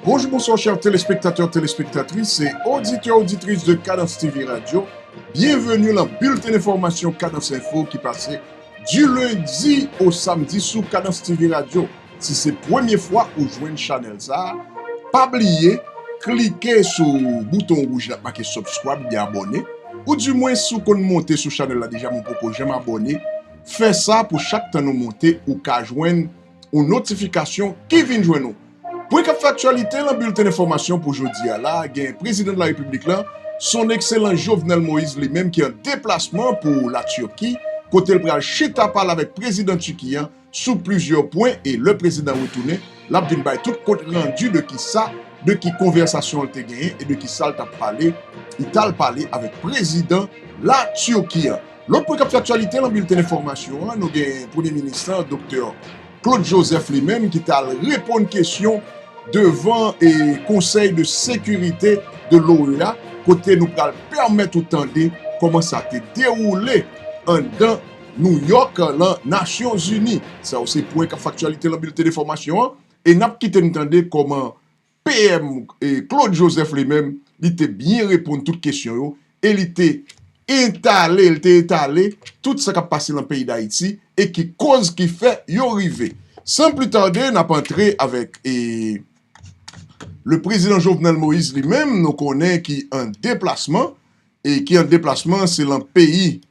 Bonjour, bonsoir, chers téléspectateurs, téléspectatrices et auditeurs, auditrices de Cadence TV Radio. Bienvenue dans le bulletin d'information Cadence Info qui passait du lundi au samedi sous Cadence TV Radio. Si c'est la première fois que vous jouez channel ça, pas oublier, cliquez sur le bouton rouge là, marqué subscribe, bien abonné. Ou du moins, si vous montez sur le channel là déjà, mon propos, j'aime abonner. Faites ça pour chaque temps nous monter ou qu'à joindre une notification qui vient joindre nous. Pour une factualité, le bulletin d'information pour aujourd'hui, là, il y a un président de la République, là, son excellent Jovenel Moïse lui-même, qui est en déplacement pour la Turquie, côté le bras chita parle avec le président turquien sous plusieurs points et le président retourné, là, il a tout compte rendu de qui ça, de qui conversation il a gagné et de qui ça il a parlé, avec le président de la Turquie. L'autre point de factualité, dans le bulletin d'information, nous avons un premier ministre, docteur Claude Joseph lui-même, qui a répondu à une question devant le Conseil de sécurité de l'OEA, côté nous permettre d'entendre comment ça a été déroulé dans New York, dans les Nations Unies. Ça aussi pour une factualité dans le bulletin d'information. Et nous avons quitté entendre comment PM et Claude Joseph lui-même, il était bien répondre à toutes les questions et il était étalé tout ce qui a passé dans le pays d'Haïti et qui cause qui fait y arriver. Sans plus tarder, nous avons entré avec le président Jovenel Moïse lui-même, nous connaît qui est en déplacement, et qui est en déplacement, c'est dans le pays,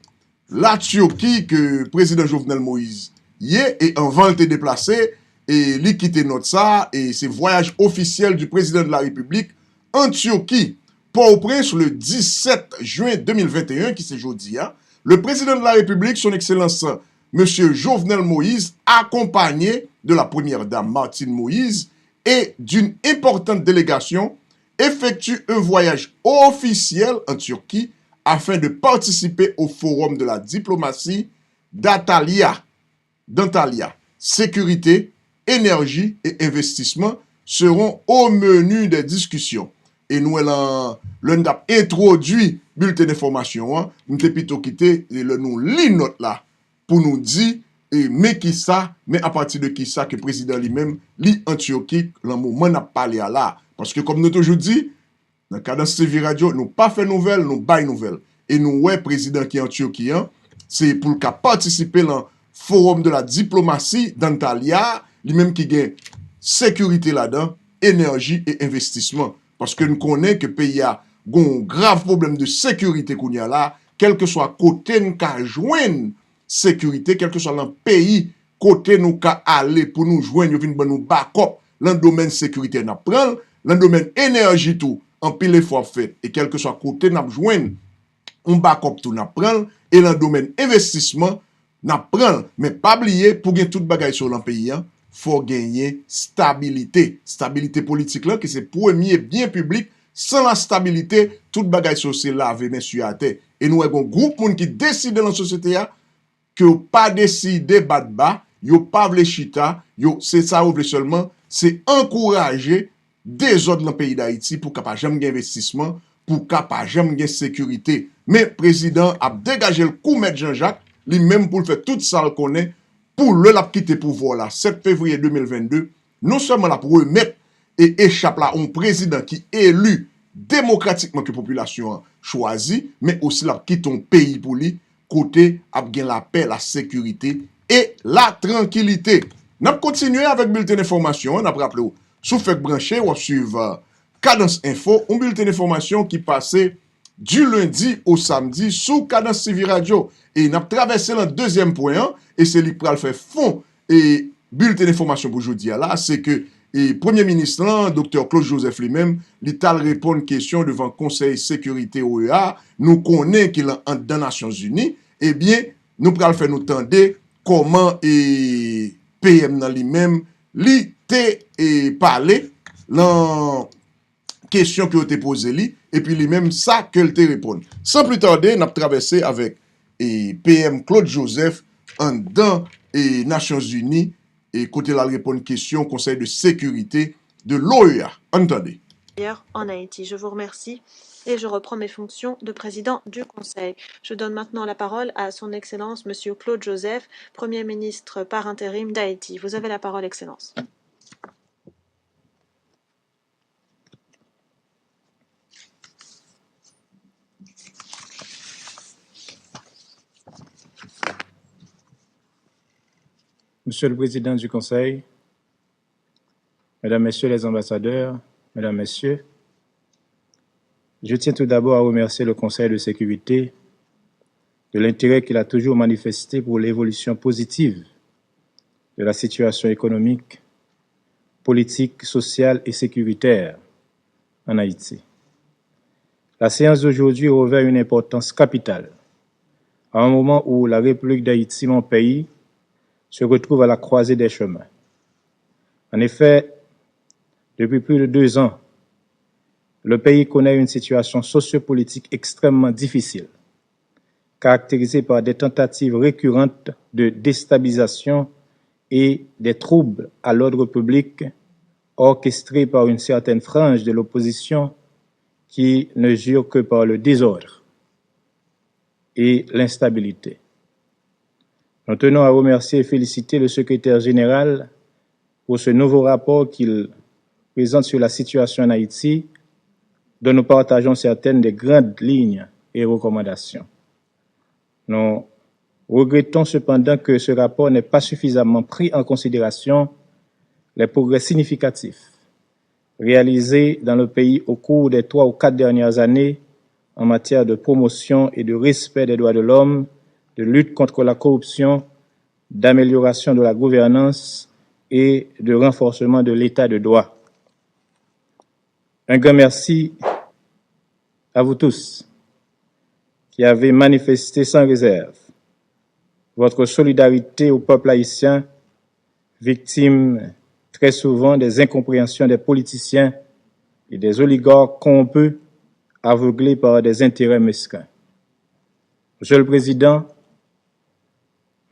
la Turquie, que le président Jovenel Moïse y est, et en vente déplacé, et lui quitte notre ça, et c'est voyage officiel du président de la République en Turquie. Port-au-Prince, le 17 juin 2021, qui c'est jeudi, hein, le président de la République, son excellence, M. Jovenel Moïse, accompagné de la première dame Martine Moïse, et d'une importante délégation, effectue un voyage officiel en Turquie afin de participer au forum de la diplomatie d'Antalya. Sécurité, énergie et investissement seront au menu des discussions. Et nous, l'on a introduit le bulletin d'information, nous avons plutôt quitté le nous lit note là pour nous dire mais qui ça, mais à partir de qui ça que le président lui-même lit en Turquie, le moment n'a parlé à là. Parce que comme nous toujours dit, dans le Cadence TV Radio, nous pas fait nouvelle, nous bail nouvelle. Et nous, ouais, président qui est en Turquie, hein, c'est pour qu'il participer dans le forum de la diplomatie d'Antalya, lui-même qui gagne sécurité là-dedans, énergie et investissement. Parce que nous connaissons que le pays a un grave problème de sécurité qu'on y a là, quel que soit côté nous qu'a joindre sécurité, quel que soit le pays, côté nous qu'a aller pour nous joindre, nous backup dans le domaine sécurité, nous prend, dans le domaine énergie tout, en pile effort fait, et quel que soit côté nous joindre, on backup tout, nous prend, et dans le domaine investissement, nous prend, mais pas oublier, pour gagner toute bagaille sur le pays, hein, faut gagner stabilité. Stabilité politique là, qui c'est premier bien public. Sans la stabilité, toute bagaille sociale là, avec messieurs à terre. Et nous avons un groupe monde qui décide dans la société là, que vous pas décider bas, yo pas vle chita, yo c'est ça ou seulement, c'est encourager des autres dans le pays d'Haïti pour capable jamais gagner investissement, pour capable jamais gagner sécurité. Mais président a dégagé le coup mettre Jean-Jacques, lui-même pour le faire tout ça le connaît pour le la quitter pouvoir là 7 février 2022, non seulement la pour remettre et échappe là un président qui est élu démocratiquement que la population a choisi, mais aussi la quitte un pays pour lui côté a bien la paix, la sécurité et la tranquillité. N'a continuer avec bulletin d'information, n'a rappelé sous fait branché ou suivre Cadence Info, un bulletin d'information qui passait du lundi au samedi sous Cadence TV Radio. Et n'a traversé le deuxième point, hein, et c'est lui qui va le faire fond et bulletin d'information pour aujourd'hui là, c'est que le Premier ministre, Dr. Claude Joseph lui-même, l'État répond à une question devant le Conseil de sécurité OEA, nous connaissons qu'il est dans les Nations Unies, eh bien, nous allons faire nous tendre comment PM lui-même, l'ité parlé dans question qui a été posée, et puis lui-même, ça qu'elle te répond. Sans plus tarder, nous avons traversé avec PM Claude Joseph dans les Nations Unies, et côté la répondre question Conseil de sécurité de l'OEA. Entendez. En Haïti. Je vous remercie et je reprends mes fonctions de président du Conseil. Je donne maintenant la parole à son Excellence Monsieur Claude Joseph, Premier ministre par intérim d'Haïti. Vous avez la parole, Excellence. Monsieur le Président du Conseil, Mesdames, Messieurs les ambassadeurs, Mesdames, Messieurs, je tiens tout d'abord à remercier le Conseil de sécurité de l'intérêt qu'il a toujours manifesté pour l'évolution positive de la situation économique, politique, sociale et sécuritaire en Haïti. La séance d'aujourd'hui revêt une importance capitale à un moment où la République d'Haïti, mon pays, se retrouve à la croisée des chemins. En effet, depuis plus de 2 ans, le pays connaît une situation sociopolitique extrêmement difficile, caractérisée par des tentatives récurrentes de déstabilisation et des troubles à l'ordre public orchestrés par une certaine frange de l'opposition qui ne jure que par le désordre et l'instabilité. Nous tenons à remercier et féliciter le secrétaire général pour ce nouveau rapport qu'il présente sur la situation en Haïti, dont nous partageons certaines des grandes lignes et recommandations. Nous regrettons cependant que ce rapport n'ait pas suffisamment pris en considération les progrès significatifs réalisés dans le pays au cours des 3 ou 4 dernières années en matière de promotion et de respect des droits de l'homme, de lutte contre la corruption, d'amélioration de la gouvernance et de renforcement de l'état de droit. Un grand merci à vous tous qui avez manifesté sans réserve votre solidarité au peuple haïtien, victime très souvent des incompréhensions des politiciens et des oligarques corrompus, aveuglés par des intérêts mesquins. Monsieur le Président,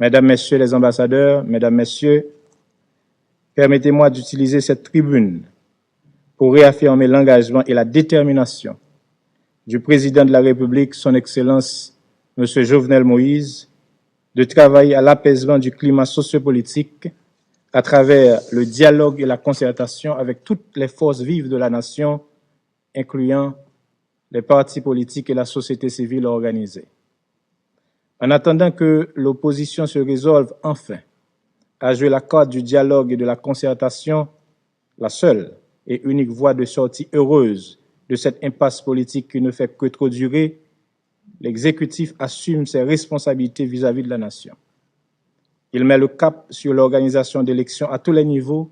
Mesdames, Messieurs les ambassadeurs, Mesdames, Messieurs, permettez-moi d'utiliser cette tribune pour réaffirmer l'engagement et la détermination du Président de la République, Son Excellence, M. Jovenel Moïse, de travailler à l'apaisement du climat sociopolitique à travers le dialogue et la concertation avec toutes les forces vives de la nation, incluant les partis politiques et la société civile organisée. En attendant que l'opposition se résolve enfin à jouer la carte du dialogue et de la concertation, la seule et unique voie de sortie heureuse de cette impasse politique qui ne fait que trop durer, l'exécutif assume ses responsabilités vis-à-vis de la nation. Il met le cap sur l'organisation d'élections à tous les niveaux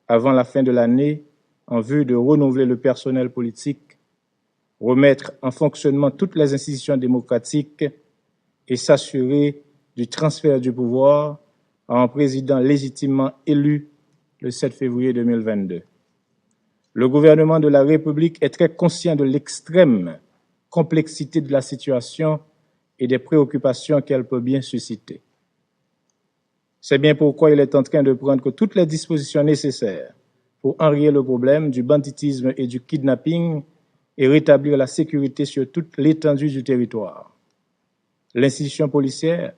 avant la fin de l'année en vue de renouveler le personnel politique, remettre en fonctionnement toutes les institutions démocratiques et s'assurer du transfert du pouvoir à un président légitimement élu le 7 février 2022. Le gouvernement de la République est très conscient de l'extrême complexité de la situation et des préoccupations qu'elle peut bien susciter. C'est bien pourquoi il est en train de prendre toutes les dispositions nécessaires pour enrayer le problème du banditisme et du kidnapping et rétablir la sécurité sur toute l'étendue du territoire. L'institution policière,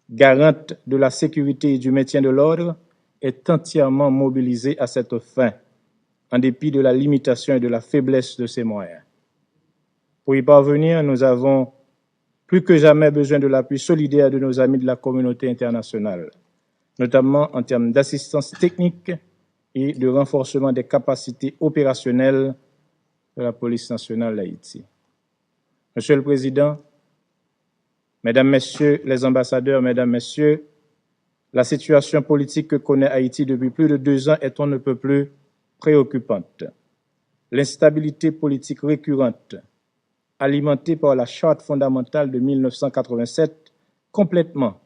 garante de la sécurité et du maintien de l'ordre, est entièrement mobilisée à cette fin, en dépit de la limitation et de la faiblesse de ses moyens. Pour y parvenir, nous avons plus que jamais besoin de l'appui solidaire de nos amis de la communauté internationale, notamment en termes d'assistance technique et de renforcement des capacités opérationnelles de la police nationale d'Haïti. Monsieur le Président, Mesdames, Messieurs les ambassadeurs, Mesdames, Messieurs, la situation politique que connaît Haïti depuis plus de 2 ans est on ne peut plus préoccupante. L'instabilité politique récurrente, alimentée par la Charte fondamentale de 1987, complètement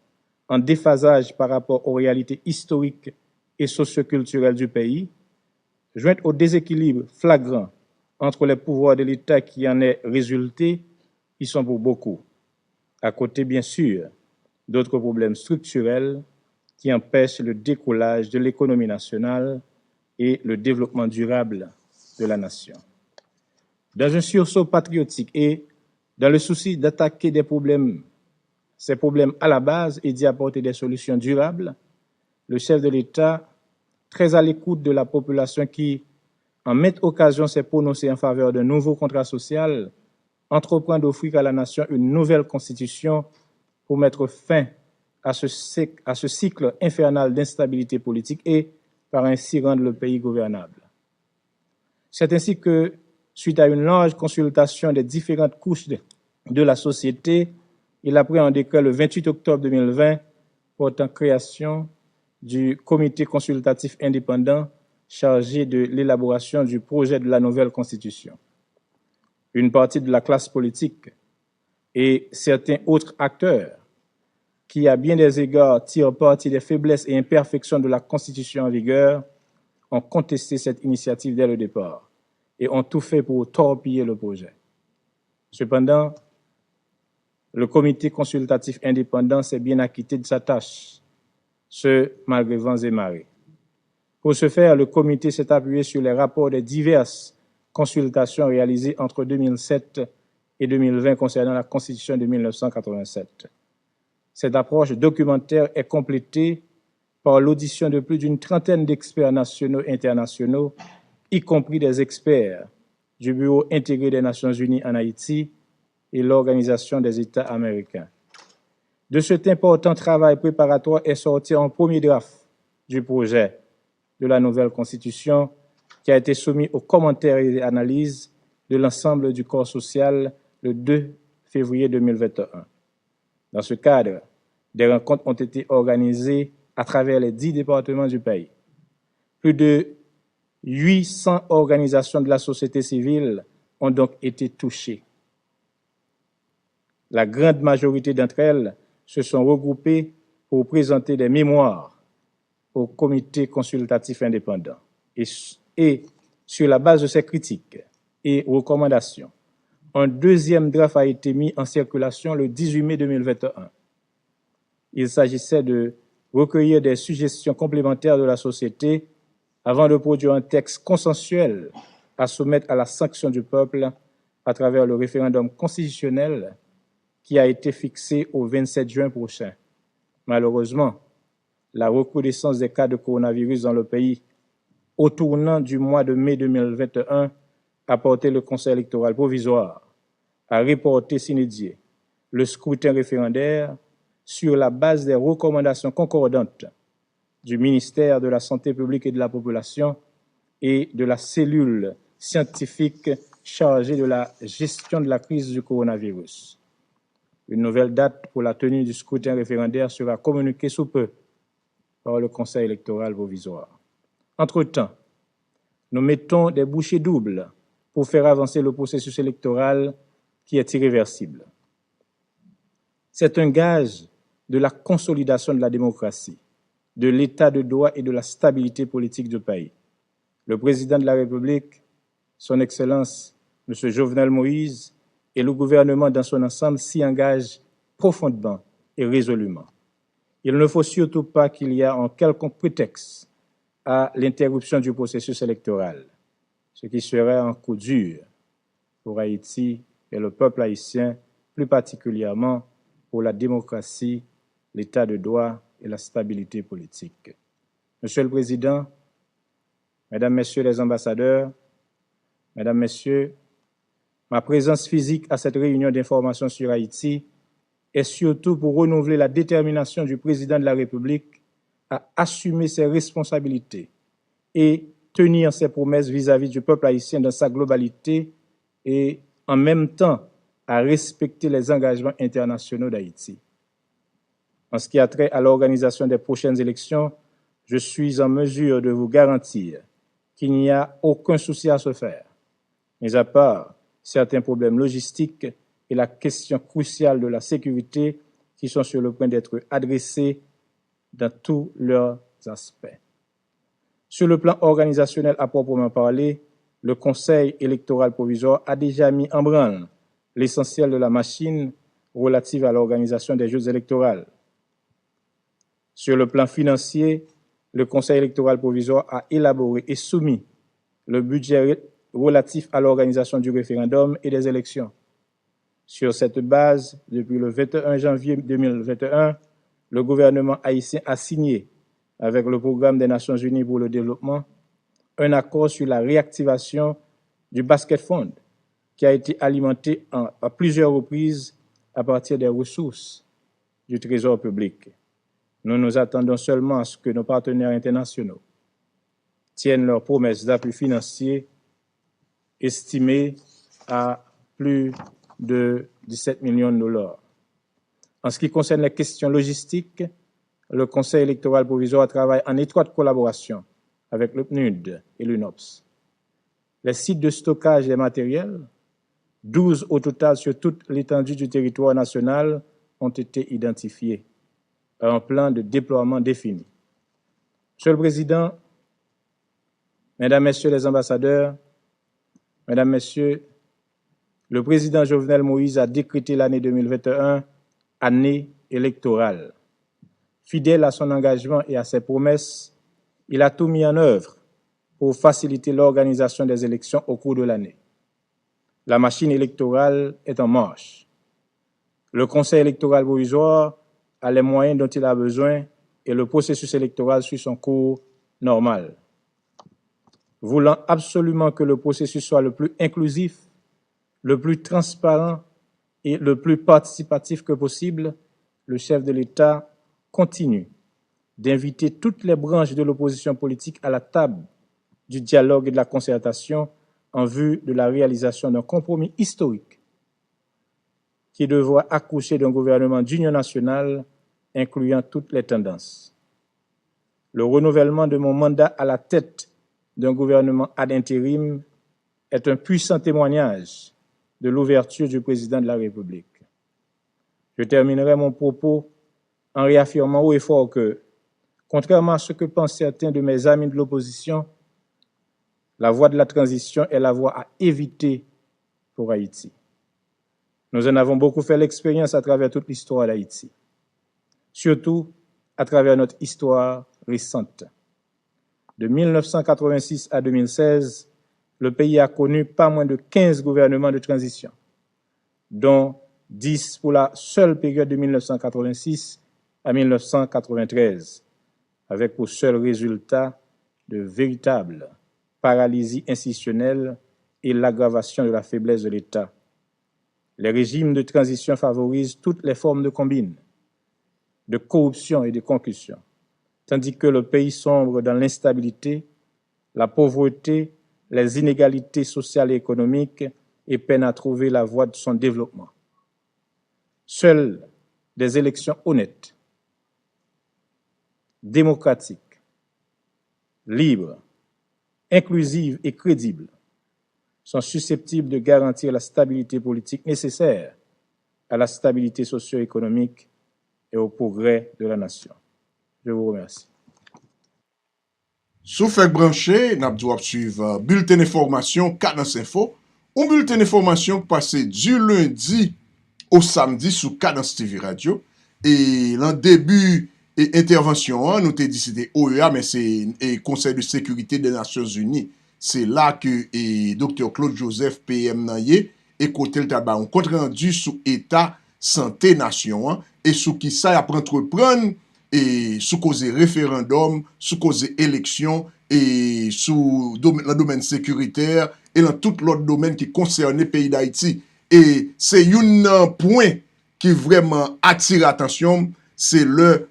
en déphasage par rapport aux réalités historiques et socioculturelles du pays, jointe au déséquilibre flagrant entre les pouvoirs de l'État qui en est résulté, y sont pour beaucoup. À côté, bien sûr, d'autres problèmes structurels qui empêchent le décollage de l'économie nationale et le développement durable de la nation. Dans un sursaut patriotique et dans le souci d'attaquer ces problèmes à la base et d'y apporter des solutions durables, le chef de l'État, très à l'écoute de la population qui, en maintes occasions, s'est prononcé en faveur d'un nouveau contrat social, entreprend d'offrir à la nation une nouvelle constitution pour mettre fin à ce cycle infernal d'instabilité politique et par ainsi rendre le pays gouvernable. C'est ainsi que, suite à une large consultation des différentes couches de la société, il a pris un décret le 28 octobre 2020 portant création du comité consultatif indépendant chargé de l'élaboration du projet de la nouvelle Constitution. Une partie de la classe politique et certains autres acteurs qui, à bien des égards, tirent parti des faiblesses et imperfections de la Constitution en vigueur, ont contesté cette initiative dès le départ et ont tout fait pour torpiller le projet. Cependant, le comité consultatif indépendant s'est bien acquitté de sa tâche, ce malgré vents et marées. Pour ce faire, le comité s'est appuyé sur les rapports des diverses consultations réalisées entre 2007 et 2020 concernant la Constitution de 1987. Cette approche documentaire est complétée par l'audition de plus d'une trentaine d'experts nationaux et internationaux, y compris des experts du Bureau intégré des Nations Unies en Haïti et l'Organisation des États américains. De cet important travail préparatoire est sorti un premier draft du projet de la nouvelle Constitution qui a été soumis aux commentaires et analyses de l'ensemble du corps social le 2 février 2021. Dans ce cadre, des rencontres ont été organisées à travers les 10 départements du pays. Plus de 800 organisations de la société civile ont donc été touchées. La grande majorité d'entre elles se sont regroupées pour présenter des mémoires au comité consultatif indépendant. Et sur la base de ces critiques et recommandations, un deuxième draft a été mis en circulation le 18 mai 2021. Il s'agissait de recueillir des suggestions complémentaires de la société avant de produire un texte consensuel à soumettre à la sanction du peuple à travers le référendum constitutionnel qui a été fixé au 27 juin prochain. Malheureusement, la recrudescence des cas de coronavirus dans le pays au tournant du mois de mai 2021 a porté le Conseil électoral provisoire à reporter sine die le scrutin référendaire sur la base des recommandations concordantes du ministère de la Santé publique et de la Population et de la cellule scientifique chargée de la gestion de la crise du coronavirus. Une nouvelle date pour la tenue du scrutin référendaire sera communiquée sous peu par le Conseil électoral provisoire. Entre-temps, nous mettons des bouchées doubles pour faire avancer le processus électoral qui est irréversible. C'est un gage de la consolidation de la démocratie, de l'état de droit et de la stabilité politique du pays. Le président de la République, son Excellence, M. Jovenel Moïse, et le gouvernement dans son ensemble s'y engagent profondément et résolument. Il ne faut surtout pas qu'il y ait un quelconque prétexte à l'interruption du processus électoral, ce qui serait un coup dur pour Haïti et le peuple haïtien, plus particulièrement pour la démocratie, l'état de droit et la stabilité politique. Monsieur le Président, Mesdames, Messieurs les ambassadeurs, Mesdames, Messieurs, ma présence physique à cette réunion d'information sur Haïti est surtout pour renouveler la détermination du Président de la République à assumer ses responsabilités et tenir ses promesses vis-à-vis du peuple haïtien dans sa globalité et en même temps à respecter les engagements internationaux d'Haïti. En ce qui a trait à l'organisation des prochaines élections, je suis en mesure de vous garantir qu'il n'y a aucun souci à se faire, mis à part certains problèmes logistiques et la question cruciale de la sécurité qui sont sur le point d'être adressés dans tous leurs aspects. Sur le plan organisationnel à proprement parler, le Conseil électoral provisoire a déjà mis en branle l'essentiel de la machine relative à l'organisation des Jeux électoraux. Sur le plan financier, le Conseil électoral provisoire a élaboré et soumis le budget relatif à l'organisation du référendum et des élections. Sur cette base, depuis le 21 janvier 2021, le gouvernement haïtien a signé, avec le Programme des Nations Unies pour le développement, un accord sur la réactivation du Basket Fund, qui a été alimenté à plusieurs reprises à partir des ressources du Trésor public. Nous nous attendons seulement à ce que nos partenaires internationaux tiennent leurs promesses d'appui financier estimées à plus de 17 millions de dollars. En ce qui concerne les questions logistiques, le Conseil électoral provisoire travaille en étroite collaboration avec le PNUD et l'UNOPS. Les sites de stockage des matériels, 12 au total sur toute l'étendue du territoire national, ont été identifiés. Un plan de déploiement défini. Monsieur le Président, Mesdames, Messieurs les ambassadeurs, Mesdames, Messieurs, le président Jovenel Moïse a décrété l'année 2021 année électorale. Fidèle à son engagement et à ses promesses, il a tout mis en œuvre pour faciliter l'organisation des élections au cours de l'année. La machine électorale est en marche. Le Conseil électoral provisoire a les moyens dont il a besoin et le processus électoral suit son cours normal. Voulant absolument que le processus soit le plus inclusif, le plus transparent et le plus participatif que possible, le chef de l'État continue d'inviter toutes les branches de l'opposition politique à la table du dialogue et de la concertation en vue de la réalisation d'un compromis historique qui devra accoucher d'un gouvernement d'union nationale incluant toutes les tendances. Le renouvellement de mon mandat à la tête d'un gouvernement ad intérim est un puissant témoignage de l'ouverture du président de la République. Je terminerai mon propos en réaffirmant haut et fort que, contrairement à ce que pensent certains de mes amis de l'opposition, la voie de la transition est la voie à éviter pour Haïti. Nous en avons beaucoup fait l'expérience à travers toute l'histoire d'Haïti, surtout à travers notre histoire récente. De 1986 à 2016, le pays a connu pas moins de 15 gouvernements de transition, dont 10 pour la seule période de 1986 à 1993, avec pour seul résultat de véritables paralysie institutionnelle et l'aggravation de la faiblesse de l'État. Les régimes de transition favorisent toutes les formes de combine, de corruption et de concussion, tandis que le pays sombre dans l'instabilité, la pauvreté, les inégalités sociales et économiques et peine à trouver la voie de son développement. Seules des élections honnêtes, démocratiques, libres, inclusives et crédibles sont susceptibles de garantir la stabilité politique nécessaire à la stabilité socio-économique et au progrès de la nation. Je vous remercie. Sous fait branché, n'a pas suivre bulletin d'information Cadence Info, un bulletin d'information passé du lundi au samedi sous Cadence TV Radio. Et l'en début et intervention, nous t'ai dit c'était OEA, mais c'est Conseil de sécurité des Nations Unies. C'est là que Dr. Claude Joseph PM Nanye et côté le tabac on compte rendu sous état santé nation et sous qui ça a entreprendre et sous cause référendum, sous cause élection et sous le domaine sécuritaire et dans tout l'autre domaine qui concerne le pays d'Haïti. Et c'est un point qui vraiment attire l'attention, c'est le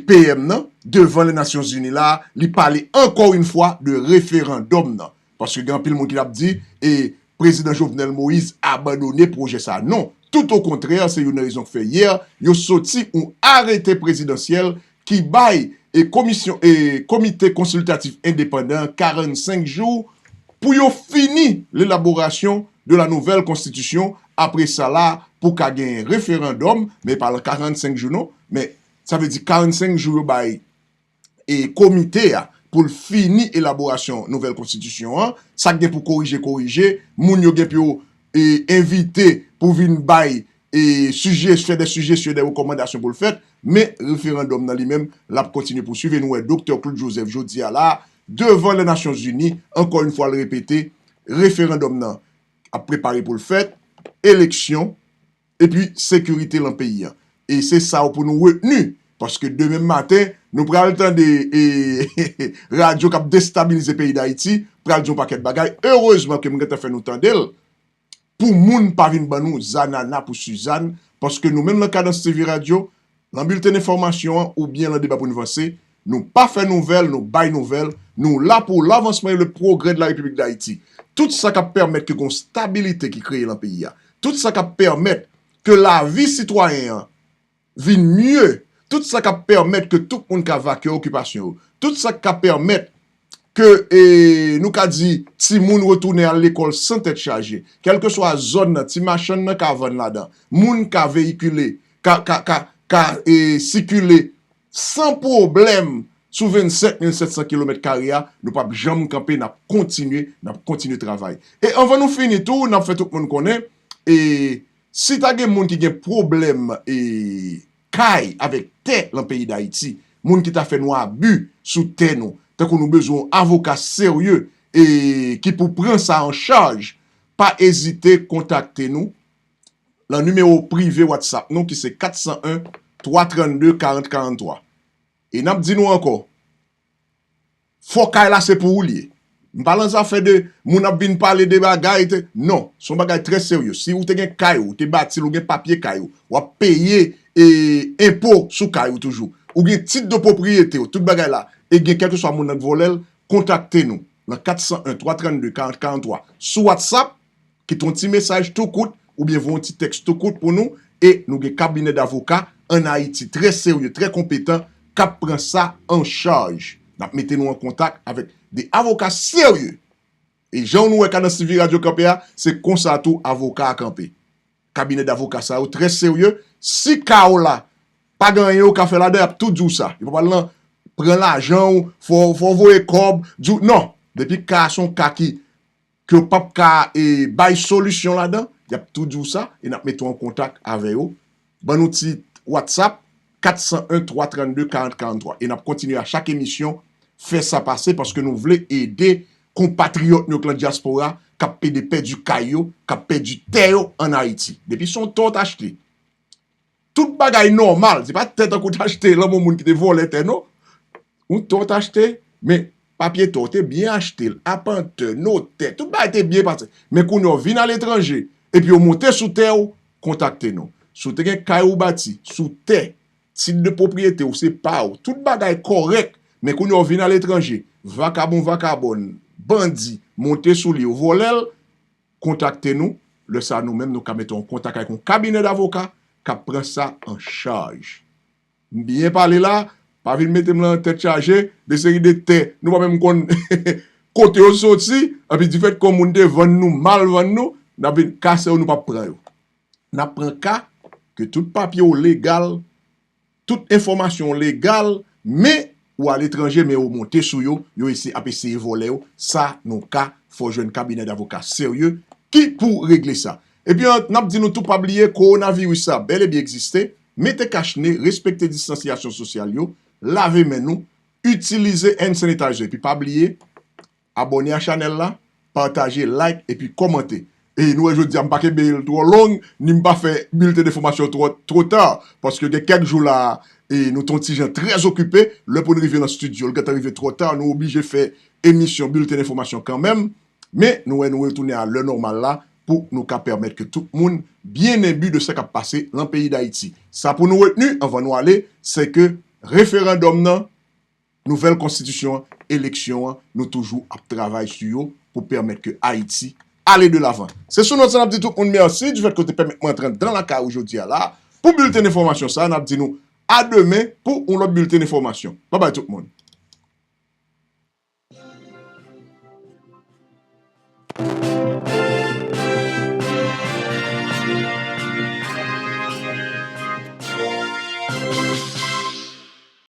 PM non, devant les Nations Unies là, il parlait encore une fois de référendum non. Parce que grand pile monde qui l'a dit et président Jovenel Moïse a abandonné projet ça. Non, tout au contraire, c'est une raison fait hier, il a sorti un arrêté présidentiel qui baille et comité consultatif indépendant 45 jours pour yo fini l'élaboration de la nouvelle constitution. Après ça là, pour qu'il y ait un référendum, mais pas 45 jours non, mais ça veut dire 45 jours baille et comité pour finir l'élaboration nouvelle constitution. Ça gen pour corriger, moun yo gen pour inviter pour venir bail et faire des sujets sur des recommandations pour le faire, mais référendum dans lui-même, là continue pour suivre nous Dr. Claude Joseph Jodia là devant les Nations Unies, encore une fois le répéter, référendum nan a préparé pour le faire, élection et puis sécurité dans le pays. Et c'est ça pour nous retenir parce que demain matin, nous prenons le temps de radio qui a déstabilisé le pays d'Haïti, prenons un paquet de bagailles. Heureusement que nous avons fait nous tendel. Pour moun pa vin ban nou zanana pour Suzanne parce que nous même dans Cadence TV Radio Dans le bulletin d'information ou bien dans le débat pour nous avancer, nous pas fait nouvelle, nous bail nouvelle, nous là pour l'avancement et le progrès de la République d'Haïti. Tout ça qui permet que une stabilité qui crée dans le pays. Tout ça qui permet que la vie citoyenne vienne mieux. Tout ça qui permet que tout le monde a vaqué occupation. Tout ça qui permet que nous ka dit si moun retourner à l'école sans tête chargée, quelle que soit la zone, si machin nan ka vendre là-dedans, moun ka véhiculer, circuler sans problème sous 27 700 km², nous pas jamais camper, n'a continuer travail. Et on va nous finir tout, n'a fait tout le monde connaît et si tu as des moun qui gen problème et caille avec terre dans le pays d'Haïti, moun qui t'a fait nous abus sous terre nous, tant qu'on nous besoin avocat sérieux et qui pour prendre ça en charge, pas hésiter contacter nous. Le numéro privé WhatsApp nous qui c'est 401 332 40 43. Et n'a dit nous encore, faut qu'elle là c'est pour lier. M'parlant ça fait de moun ap vinn parler de bagaille non, son bagaille très sérieux. Si ou te gen kayou, te bâti ou gen papier kayou, ou a payer impôt sous kayou toujours. Ou gen titre de propriété, tout bagaille là. Et gen quelque soit moun nan volel, contactez nous dans 401 332 40 43 sur WhatsApp qui ton petit message tout court ou bien vos petit texte tout court pour nous et nous gen cabinet d'avocats en Haïti très sérieux, très compétent qui prend ça en charge. Mettez-nous en contact avec des avocats sérieux. Et Jean nous dans Civil Radio Campéa, c'est comme ça tout avocat à camper. Cabinet d'avocats ça très sérieux. Si kao là pas gagné au café là tout dit ça. Il faut pas prendre l'argent, faut voyer cob, non, depuis cas son cas qui que pas ka et bail solution là-dedans, il y a tout dit ça et n'a mettons en contact avec eux. Bon outil WhatsApp 401 332 40 43 et n'a continuer à chaque émission faire ça passer parce que nous voulons aider compatriotes de la diaspora qui ont perdu du caillou, qui ont perdu terre en Haïti. Depuis son temps acheté. Tout bagaille normal, c'est pas tête qu'on acheté là mon monde qui te volé terre non. Ou tout acheté mais papier tout est bien acheté, apante, noté, tout bagaille était bien passé. Mais quand on vient à l'étranger et puis on monte sous terre, contactez-nous. Sous terre caillou bâti, sous terre, titre de propriété ou c'est pas ou tout bagaille correct. Mais quand on vient à l'étranger, vacabon, bandit, monter sous lui, volel, contactez-nous. Le ça nous-mêmes, nous mettons en contact avec un cabinet d'avocats qui prend ça en charge. Bien parler là, pas venir mettre en tête chargée, des séries de terres. Nous pas même côté au sorti, et puis du fait qu'on monde vend nous, mal vend nous, n'a pas casser nous pas prendre. N'a prend cas que tout papier légal, toute information légale, mais ou à l'étranger, mais au monter sous yo ici à essayer voler ça, nos cas, faut jouer un cabinet d'avocats sérieux qui pour régler ça. Et puis, on a dit nous tout pas oublier, coronavirus ça, bel et bien existé, mettez cache-nez, respectez distanciation sociale yo, lavez main nous, utilisez hand sanitizer, et puis pas oublier, abonnez à la chaîne là, partagez, like, et puis commentez. Et nous, je dis, je ne vais pas trop long, ni pas faire bulletin d'information trop tard, parce que des quelques jours là, et nous ton petit gens très occupés, le pour nous arriver dans le studio, le quand arrivé trop tard, nous obligés de faire émission, bulletin d'information quand même, mais nous retourner à l'heure normale là, pour nous permettre que tout le monde bien imbu de ce qui a passé dans le pays d'Haïti. Ça pour nous retenir, on va nous aller, c'est que référendum non, nouvelle constitution, élection, nous toujours à travailler sur eux pour permettre que Haïti aller de l'avant. C'est sur notre dit tout le monde merci du fait que tu permets d'entrer dans la cas aujourd'hui là. Pour bulletin d'information ça, on a dit nous à demain pour un autre bulletin d'information. Bye bye tout le monde.